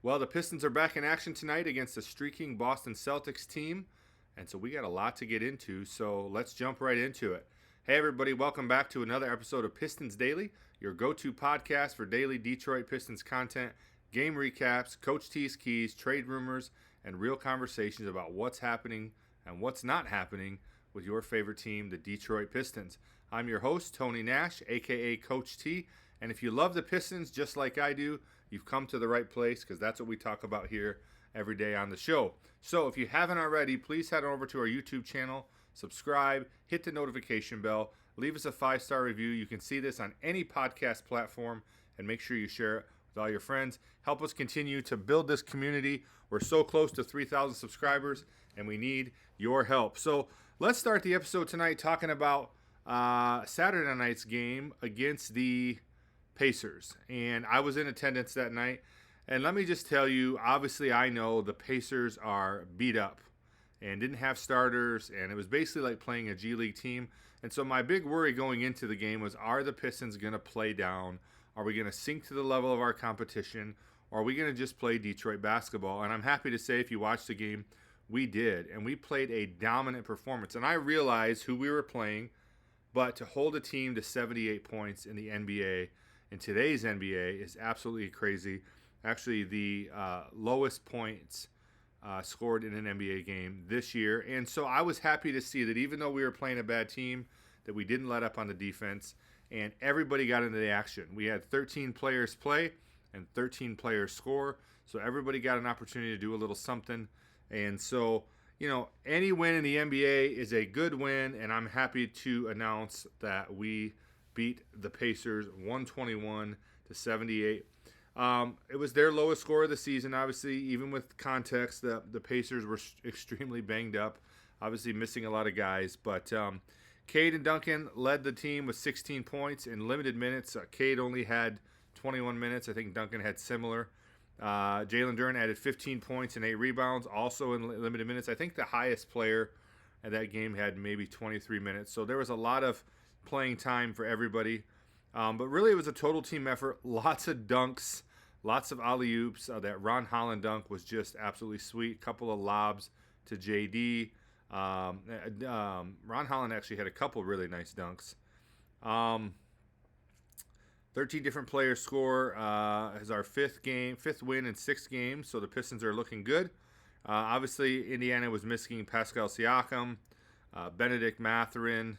Well, the Pistons are back in action tonight against the streaking Boston Celtics team, and so we got a lot to get into, so let's jump right into it. Hey, everybody, welcome back to another episode of Pistons Daily, your go to podcast for daily Detroit Pistons content, game recaps, Coach T's keys, trade rumors, and real conversations about what's happening and what's not happening with your favorite team, the Detroit Pistons. I'm your host, Tony Nash, aka Coach T, and if you love the Pistons just like I do, you've come to the right place because that's what we talk about here every day on the show. So if you haven't already, please head over to our YouTube channel, subscribe, hit the notification bell, leave us a 5-star review. You can see this on any podcast platform, and make sure you share it with all your friends. Help us continue to build this community. We're so close to 3,000 subscribers, and we need your help. So let's start the episode tonight talking about Saturday night's game against the Pacers. And I was in attendance that night. And let me just tell you, obviously I know the Pacers are beat up and didn't have starters, and it was basically like playing a G League team. And so my big worry going into the game was, are the Pistons going to play down? Are we going to sink to the level of our competition? Or are we going to just play Detroit basketball? And I'm happy to say, if you watched the game, we did. And we played a dominant performance. And I realized who we were playing, but to hold a team to 78 points in the NBA, in today's NBA, is absolutely crazy. Actually, the lowest points scored in an NBA game this year. And so I was happy to see that even though we were playing a bad team, that we didn't let up on the defense, and everybody got into the action. We had 13 players play and 13 players score, so everybody got an opportunity to do a little something. And so, any win in the NBA is a good win, and I'm happy to announce that we beat the Pacers 121-78. It was their lowest score of the season, obviously, even with context. The Pacers were extremely banged up, obviously missing a lot of guys. But Cade and Duncan led the team with 16 points in limited minutes. Cade only had 21 minutes. I think Duncan had similar. Jalen Duren added 15 points and 8 rebounds, also in limited minutes. I think the highest player at that game had maybe 23 minutes. So there was a lot of playing time for everybody. But really, it was a total team effort. Lots of dunks, lots of alley-oops. That Ron Holland dunk was just absolutely sweet. Couple of lobs to JD. Ron Holland actually had a couple really nice dunks. 13 different players score as our fifth win in 6 games. So the Pistons are looking good. Obviously, Indiana was missing Pascal Siakam, Benedict Mathurin,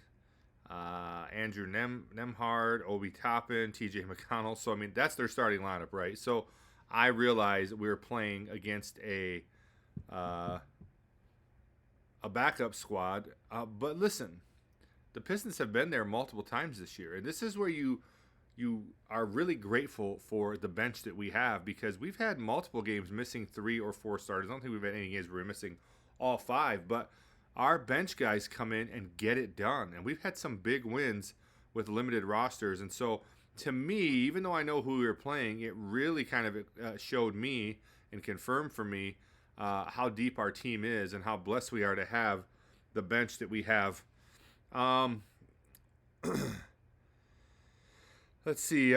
Andrew Nembhard, Obi Toppin, TJ McConnell. So, that's their starting lineup, right? So I realized we were playing against a backup squad. But listen, the Pistons have been there multiple times this year. And this is where you are really grateful for the bench that we have, because we've had multiple games missing 3 or 4 starters. I don't think we've had any games where we're missing all 5, but our bench guys come in and get it done. And we've had some big wins with limited rosters. And so, to me, even though I know who we were playing, it really kind of showed me and confirmed for me how deep our team is and how blessed we are to have the bench that we have. Let's see.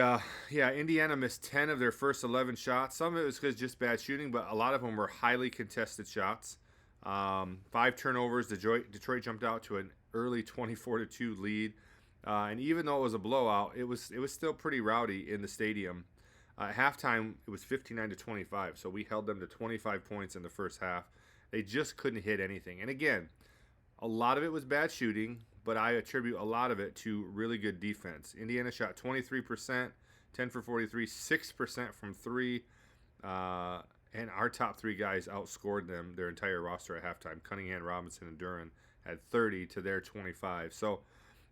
Indiana missed 10 of their first 11 shots. Some of it was because just bad shooting, but a lot of them were highly contested shots. 5 turnovers. Detroit jumped out to an early 24-2 lead, and even though it was a blowout, it was still pretty rowdy in the stadium. At halftime, it was 59-25, so we held them to 25 points in the first half. They just couldn't hit anything. And again, a lot of it was bad shooting, but I attribute a lot of it to really good defense. Indiana shot 23%, 10 for 43, 6% from 3. And our top 3 guys outscored them, their entire roster at halftime. Cunningham, Robinson, and Duren had 30 to their 25. So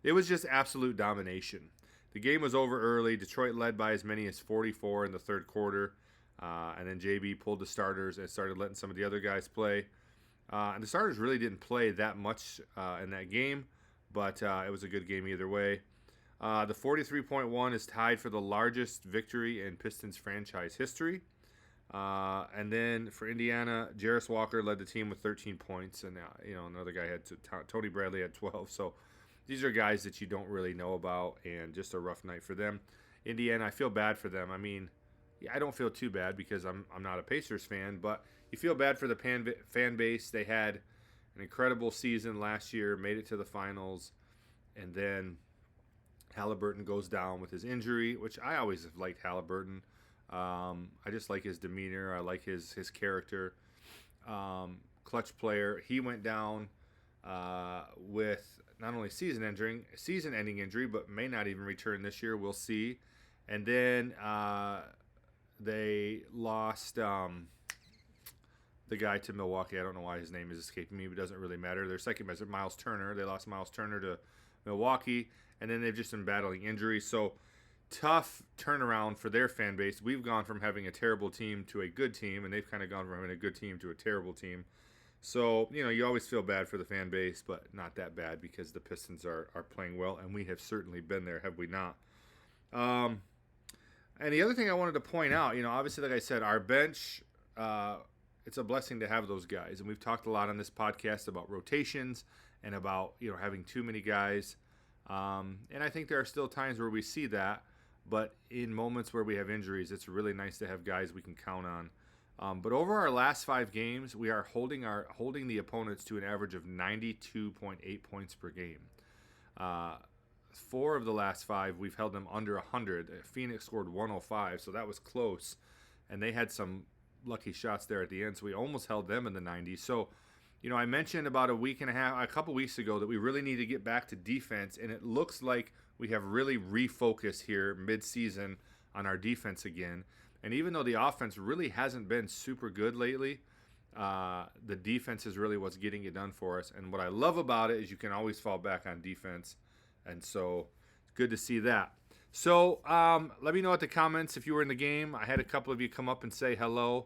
it was just absolute domination. The game was over early. Detroit led by as many as 44 in the third quarter. And then JB pulled the starters and started letting some of the other guys play. And the starters really didn't play that much in that game, but it was a good game either way. The 43.1 is tied for the largest victory in Pistons franchise history. And then for Indiana, Jarris Walker led the team with 13 points, and another guy had Tony Bradley had 12. So these are guys that you don't really know about, and just a rough night for them. Indiana, I feel bad for them. I don't feel too bad because I'm not a Pacers fan, but you feel bad for the fan base. They had an incredible season last year, made it to the finals, and then Halliburton goes down with his injury, which I always have liked Halliburton. I just like his demeanor. I like his character. Clutch player. He went down with not only season-ending injury, but may not even return this year. We'll see. And then they lost the guy to Milwaukee. I don't know why his name is escaping me, but it doesn't really matter. Their second best, Miles Turner. They lost Miles Turner to Milwaukee, and then they've just been battling injuries. So tough turnaround for their fan base. We've gone from having a terrible team to a good team, and they've kind of gone from having a good team to a terrible team. So, you always feel bad for the fan base, but not that bad because the Pistons are playing well, and we have certainly been there, have we not? And the other thing I wanted to point out, obviously, like I said, our bench, it's a blessing to have those guys. And we've talked a lot on this podcast about rotations and about, having too many guys. And I think there are still times where we see that. But in moments where we have injuries, it's really nice to have guys we can count on. But over our last 5 games, we are holding the opponents to an average of 92.8 points per game. 4 of the last 5, we've held them under 100. Phoenix scored 105, so that was close. And they had some lucky shots there at the end, so we almost held them in the 90s. So, I mentioned about a couple weeks ago that we really need to get back to defense, and it looks like we have really refocused here mid-season on our defense again. And even though the offense really hasn't been super good lately, the defense is really what's getting it done for us. And what I love about it is you can always fall back on defense. And so it's good to see that. So let me know at the comments if you were in the game. I had a couple of you come up and say hello.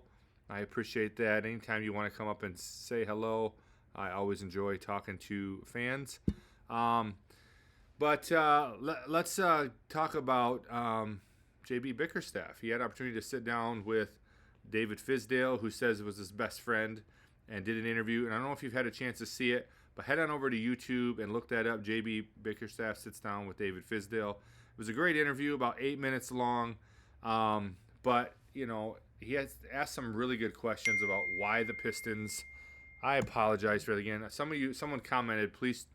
I appreciate that. Anytime you want to come up and say hello, I always enjoy talking to fans. But let's talk about JB Bickerstaff. He had an opportunity to sit down with David Fizdale, who says it was his best friend, and did an interview. And I don't know if you've had a chance to see it, but head on over to YouTube and look that up. JB Bickerstaff sits down with David Fizdale. It was a great interview, about 8 minutes long. But, he has asked some really good questions about why the Pistons. I apologize for it again. Someone commented, please,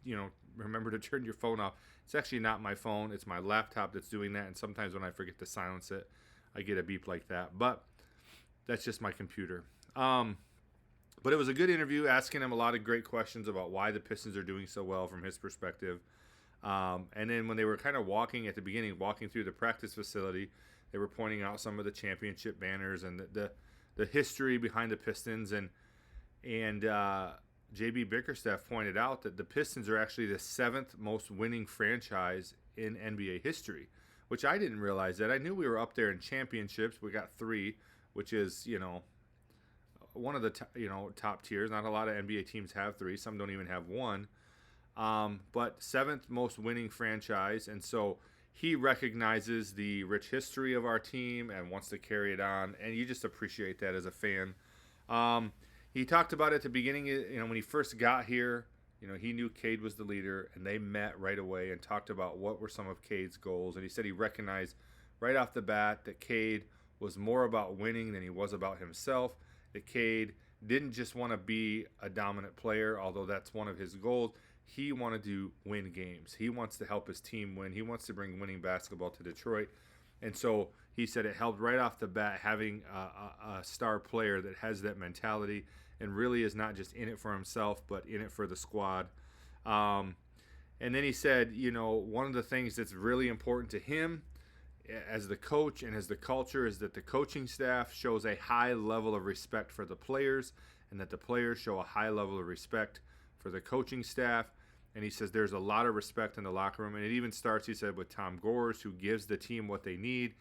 remember to turn your phone off. It's actually not my phone. It's my laptop that's doing that. And sometimes when I forget to silence it, I get a beep like that. But that's just my computer. But it was a good interview, asking him a lot of great questions about why the Pistons are doing so well from his perspective. And then when they were kind of walking through the practice facility, they were pointing out some of the championship banners and the history behind the Pistons. And JB Bickerstaff pointed out that the Pistons are actually the 7th most winning franchise in NBA history, which I didn't realize that. I knew we were up there in championships. We got 3, which is, one of the top tiers. Not a lot of NBA teams have 3. Some don't even have 1. But 7th most winning franchise. And so he recognizes the rich history of our team and wants to carry it on. And you just appreciate that as a fan. He talked about it at the beginning, when he first got here, he knew Cade was the leader, and they met right away and talked about what were some of Cade's goals. And he said he recognized right off the bat that Cade was more about winning than he was about himself, that Cade didn't just want to be a dominant player, although that's one of his goals. He wanted to win games. He wants to help his team win. He wants to bring winning basketball to Detroit. And so he said it helped right off the bat having a star player that has that mentality and really is not just in it for himself, but in it for the squad. And then he said, one of the things that's really important to him as the coach and as the culture is that the coaching staff shows a high level of respect for the players and that the players show a high level of respect for the coaching staff. And he says there's a lot of respect in the locker room. And it even starts, he said, with Tom Gores, who gives the team what they need.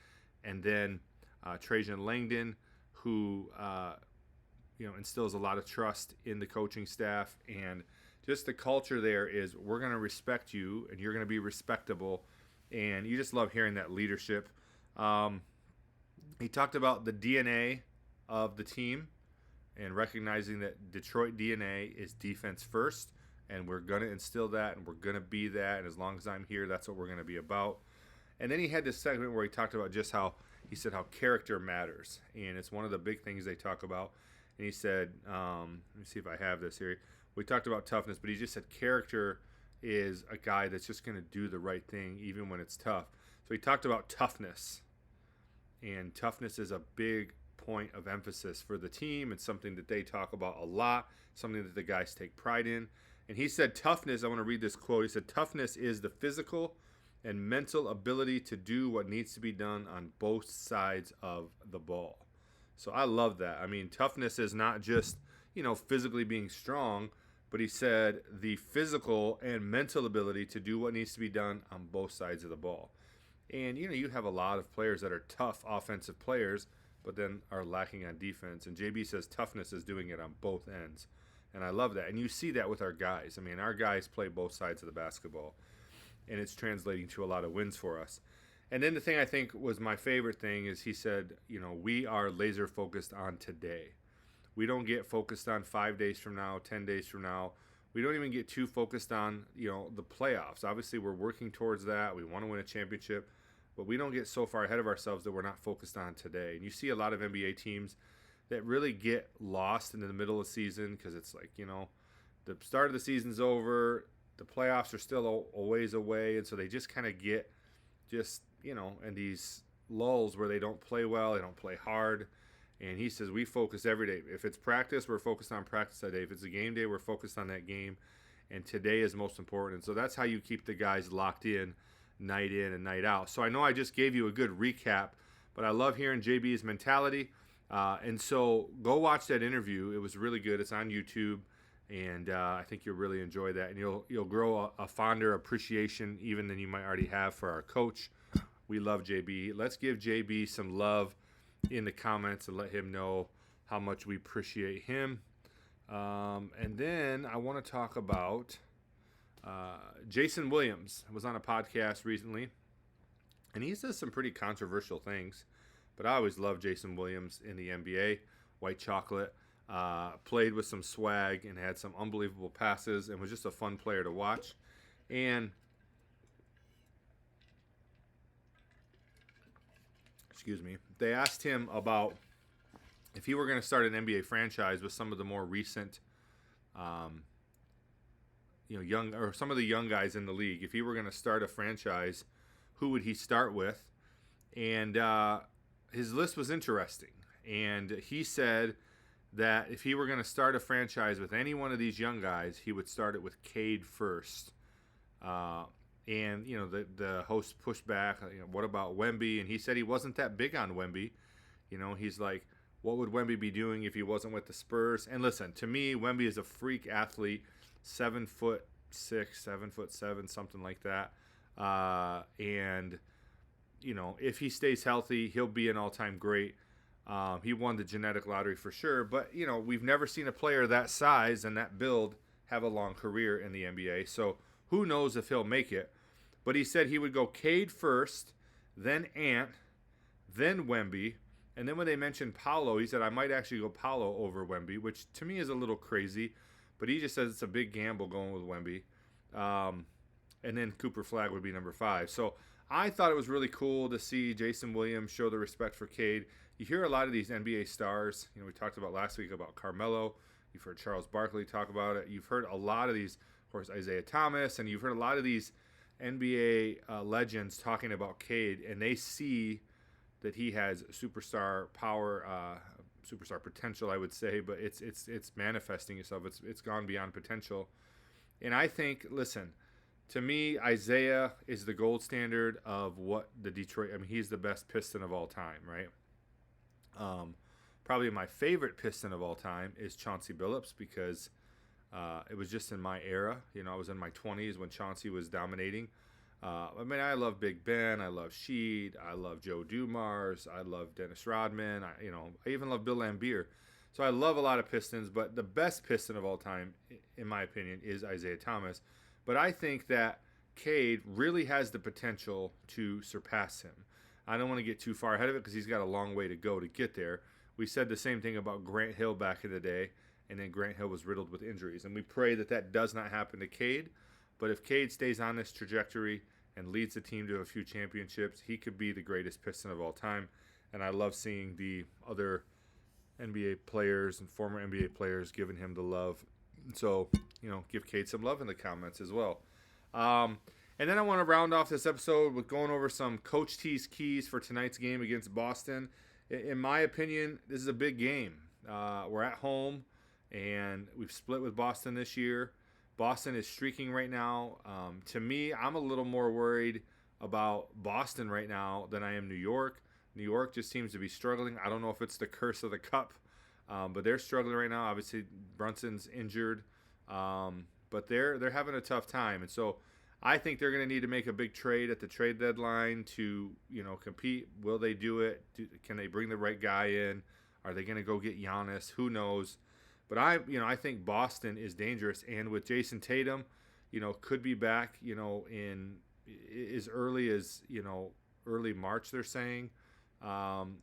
And then Trajan Langdon, who instills a lot of trust in the coaching staff. And just the culture there is we're going to respect you and you're going to be respectable. And you just love hearing that leadership. He talked about the DNA of the team and recognizing that Detroit DNA is defense first. And we're going to instill that, and we're going to be that. And as long as I'm here, that's what we're going to be about. And then he had this segment where he talked about just how he said how character matters, and it's one of the big things they talk about. And he said, let me see if I have this here. We talked about toughness, but he just said character is a guy that's just going to do the right thing even when it's tough. So he talked about toughness, and toughness is a big point of emphasis for the team. It's something that they talk about a lot, something that the guys take pride in. And he said toughness, I want to read this quote. He said, toughness is the physical and mental ability to do what needs to be done on both sides of the ball. So I love that. I mean, toughness is not just, physically being strong, but he said the physical and mental ability to do what needs to be done on both sides of the ball. And, you have a lot of players that are tough offensive players, but then are lacking on defense. And JB says toughness is doing it on both ends. And I love that. And you see that with our guys. I mean, our guys play both sides of the basketball, and it's translating to a lot of wins for us. And then the thing I think was my favorite thing is he said, we are laser focused on today. We don't get focused on 5 days from now, 10 days from now. We don't even get too focused on, the playoffs. Obviously, we're working towards that. We want to win a championship, but we don't get so far ahead of ourselves that we're not focused on today. And you see a lot of NBA teams that really get lost in the middle of the season because it's like, the start of the season's over, the playoffs are still a ways away, and so they just kind of get in these lulls where they don't play well, they don't play hard. And he says we focus every day. If it's practice, we're focused on practice that day. If it's a game day, we're focused on that game. And today is most important. And so that's how you keep the guys locked in and night out. So I know I just gave you a good recap, but I love hearing JB's mentality. And so go watch that interview. It was really good. It's on YouTube. And I think you'll really enjoy that. And you'll grow a fonder appreciation even than you might already have for our coach. We love JB. Let's give JB some love in the comments and let him know how much we appreciate him. And then I want to talk about Jason Williams. I was on a podcast recently, and he says some pretty controversial things. But I always love Jason Williams in the NBA. White chocolate. Played with some swag and had some unbelievable passes and was just a fun player to watch. And they asked him about if he were going to start an NBA franchise with some of the more recent, young or some of the young guys in the league. If he were going to start a franchise, who would he start with? And his list was interesting. And he said that if he were going to start a franchise with any one of these young guys, he would start it with Cade first. And, the host pushed back, what about Wemby? And he said he wasn't that big on Wemby. He's like, what would Wemby be doing if he wasn't with the Spurs? And listen, to me, Wemby is a freak athlete, 7'6", 7'7", something like that. And, if he stays healthy, he'll be an all-time great. He won the genetic lottery for sure. But, we've never seen a player that size and that build have a long career in the NBA. So who knows if he'll make it. But he said he would go Cade first, then Ant, then Wemby. And then when they mentioned Paolo, he said, I might actually go Paolo over Wemby, which to me is a little crazy. But he just says it's a big gamble going with Wemby. And then Cooper Flagg would be number 5. So I thought it was really cool to see Jason Williams show the respect for Cade. You hear a lot of these NBA stars. We talked about last week about Carmelo. You've heard Charles Barkley talk about it. You've heard a lot of these, of course, Isaiah Thomas. And you've heard a lot of these NBA legends talking about Cade. And they see that he has superstar power, superstar potential, I would say. But it's manifesting itself. It's gone beyond potential. And I think, listen, to me, Isaiah is the gold standard of what the Detroit, he's the best Piston of all time, right? Probably my favorite Piston of all time is Chauncey Billups because it was just in my era. I was in my 20s when Chauncey was dominating. I love Big Ben. I love Sheed. I love Joe Dumars. I love Dennis Rodman. I even love Bill Laimbeer. So I love a lot of Pistons, but the best Piston of all time, in my opinion, is Isaiah Thomas. But I think that Cade really has the potential to surpass him. I don't want to get too far ahead of it because he's got a long way to go to get there. We said the same thing about Grant Hill back in the day, and then Grant Hill was riddled with injuries. And we pray that that does not happen to Cade. But if Cade stays on this trajectory and leads the team to a few championships, he could be the greatest Piston of all time. and I love seeing the other NBA players and former NBA players giving him the love. So, give Cade some love in the comments as well. And then I want to round off this episode with going over some Coach T's keys for tonight's game against Boston. In my opinion, this is a big game. We're at home, and we've split with Boston this year. Boston is streaking right now. To me, I'm a little more worried about Boston right now than I am New York. New York just seems to be struggling. I don't know if it's the curse of the cup, but they're struggling right now. Obviously, Brunson's injured, but they're having a tough time. And so I think they're going to need to make a big trade at the trade deadline to compete. Will they do it? Can they bring the right guy in? Are they going to go get Giannis? Who knows? But I think Boston is dangerous, and with Jason Tatum, could be back, in as early as early March. They're saying.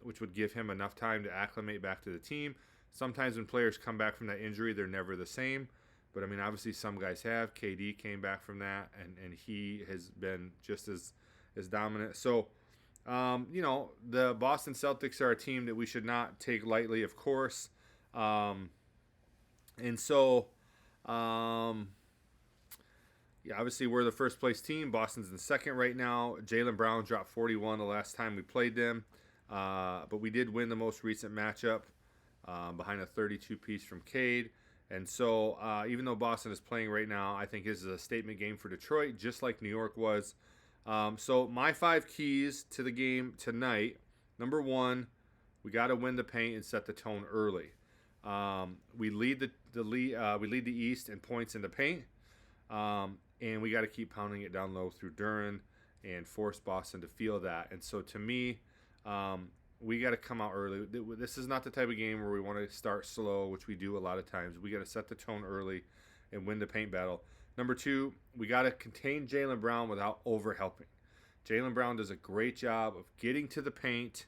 Which would give him enough time to acclimate back to the team. Sometimes when players come back from that injury, they're never the same. But, obviously some guys have. KD came back from that, and he has been just as dominant. So, the Boston Celtics are a team that we should not take lightly, of course. Obviously we're the first place team. Boston's in second right now. Jaylen Brown dropped 41 the last time we played them. But we did win the most recent matchup behind a 32-piece from Cade. And so even though Boston is playing right now, I think this is a statement game for Detroit, just like New York was. So my 5 keys to the game tonight. Number 1, we got to win the paint and set the tone early. We lead the East in points in the paint. And we got to keep pounding it down low through Duren and force Boston to feel that. And so to me, we got to come out early. This is not the type of game where we want to start slow, which we do a lot of times. We got to set the tone early and win the paint battle. Number 2, we got to contain Jaylen Brown without over-helping. Jaylen Brown does a great job of getting to the paint,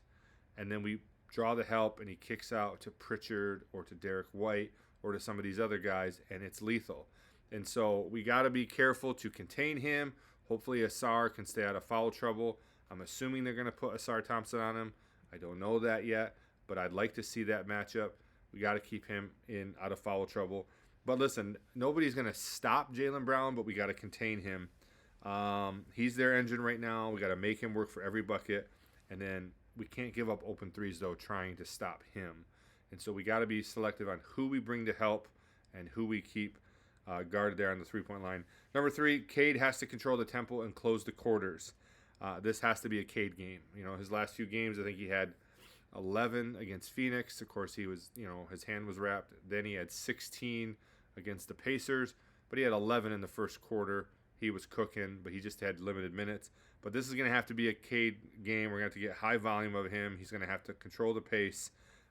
and then we draw the help, and he kicks out to Pritchard or to Derek White or to some of these other guys, and it's lethal. And so we got to be careful to contain him. Hopefully Asar can stay out of foul trouble. I'm assuming they're going to put Asar Thompson on him. I don't know that yet, but I'd like to see that matchup. We got to keep him out of foul trouble. But listen, nobody's going to stop Jaylen Brown, but we got to contain him. He's their engine right now. We got to make him work for every bucket. And then we can't give up open threes, though, trying to stop him. And so we got to be selective on who we bring to help and who we keep guarded there on the three-point line. Number 3, Cade has to control the tempo and close the quarters. This has to be a Cade game. His last few games, I think he had 11 against Phoenix. Of course, he was, his hand was wrapped. Then he had 16 against the Pacers, but he had 11 in the first quarter. He was cooking, but he just had limited minutes. But this is going to have to be a Cade game. We're going to have to get high volume of him. He's going to have to control the pace,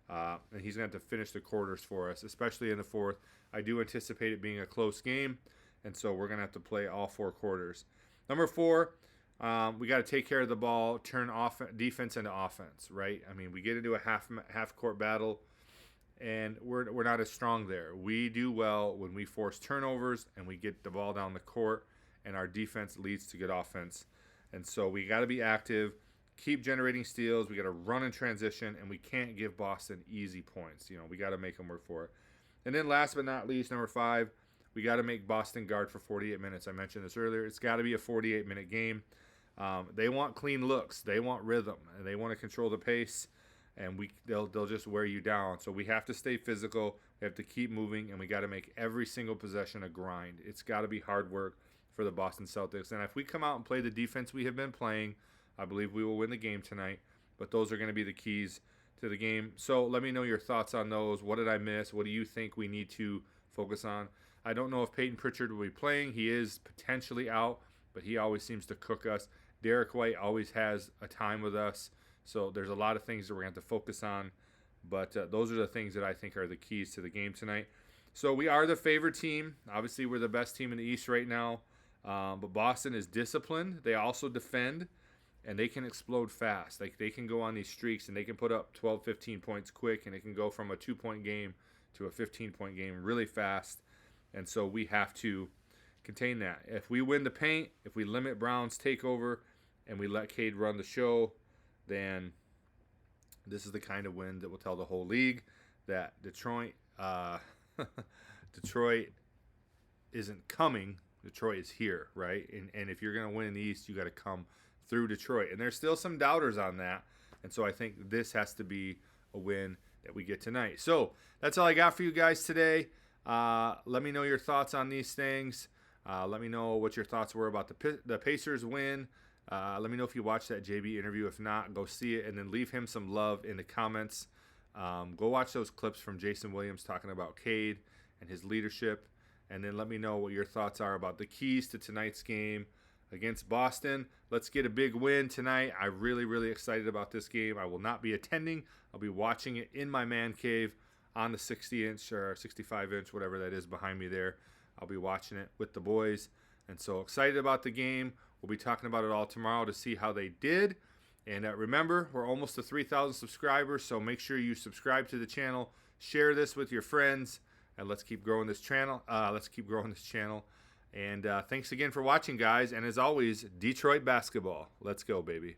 and he's going to have to finish the quarters for us, especially in the fourth. I do anticipate it being a close game, and so we're going to have to play all 4 quarters. Number 4, we got to take care of the ball, turn defense into offense, right? We get into a half-court battle, and we're not as strong there. We do well when we force turnovers and we get the ball down the court, and our defense leads to good offense. And so we got to be active, keep generating steals. We got to run in transition, and we can't give Boston easy points. We got to make them work for it. And then last but not least, number 5, we got to make Boston guard for 48 minutes. I mentioned this earlier. It's got to be a 48-minute game. They want clean looks. They want rhythm, and they want to control the pace, and they'll just wear you down. So we have to stay physical. We have to keep moving, and we got to make every single possession a grind. It's got to be hard work for the Boston Celtics. And if we come out and play the defense we have been playing, I believe we will win the game tonight. But those are going to be the keys to the game. So let me know your thoughts on those. What did I miss? What do you think we need to focus on? I don't know if Peyton Pritchard will be playing. He is potentially out, but he always seems to cook us. Derek White always has a time with us. So there's a lot of things that we're going to have to focus on. But those are the things that I think are the keys to the game tonight. So we are the favorite team. Obviously, we're the best team in the East right now. But Boston is disciplined. They also defend, and they can explode fast. Like, they can go on these streaks, and they can put up 12, 15 points quick, and it can go from a 2-point game to a 15-point game really fast. And so we have to contain that. If we win the paint, if we limit Brown's takeover, and we let Cade run the show, then This is the kind of win that will tell the whole league that Detroit isn't coming. Detroit is here, right? And if you're going to win in the East, you got to come through Detroit. And there's still some doubters on that. And so I think this has to be a win that we get tonight. So that's all I got for you guys today. Let me know your thoughts on these things. Let me know what your thoughts were about the Pacers win. Let me know if you watched that JB interview. If not, go see it and then leave him some love in the comments. Go watch those clips from Jason Williams talking about Cade and his leadership. And then let me know what your thoughts are about the keys to tonight's game against Boston. Let's get a big win tonight. I'm really, really excited about this game. I will not be attending. I'll be watching it in my man cave on the 60-inch or 65-inch, whatever that is behind me there. I'll be watching it with the boys. And so excited about the game. We'll be talking about it all tomorrow to see how they did. And remember, we're almost to 3,000 subscribers, so make sure you subscribe to the channel, share this with your friends, and let's keep growing this channel. And thanks again for watching, guys. And as always, Detroit basketball. Let's go, baby.